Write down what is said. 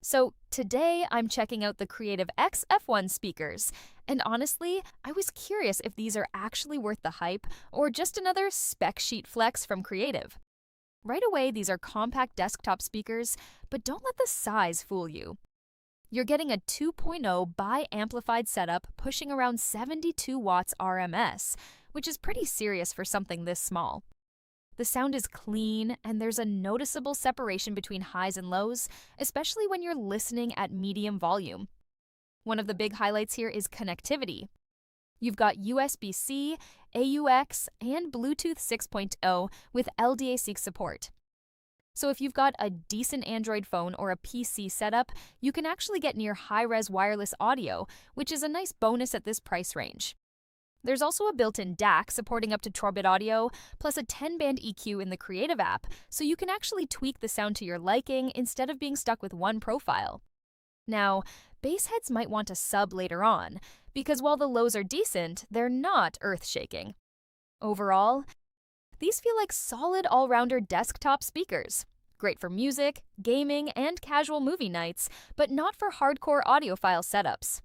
So today I'm checking out the Creative XF1 speakers, and honestly, I was curious if these are actually worth the hype or just another spec sheet flex from Creative. Right away, these are compact desktop speakers, but don't let the size fool you. You're getting a 2.0 bi-amplified setup pushing around 72 watts RMS, which is pretty serious for something this small. The sound is clean, and there's a noticeable separation between highs and lows, especially when you're listening at medium volume. One of the big highlights here is connectivity. You've got USB-C, AUX, and Bluetooth 6.0 with LDAC support. So if you've got a decent Android phone or a PC setup, you can actually get near high-res wireless audio, which is a nice bonus at this price range. There's also a built-in DAC supporting up to 12-bit audio, plus a 10-band EQ in the Creative app, so you can actually tweak the sound to your liking instead of being stuck with one profile. Now, bass heads might want a sub later on, because while the lows are decent, they're not earth-shaking. Overall, these feel like solid all-rounder desktop speakers. Great for music, gaming, and casual movie nights, but not for hardcore audiophile setups.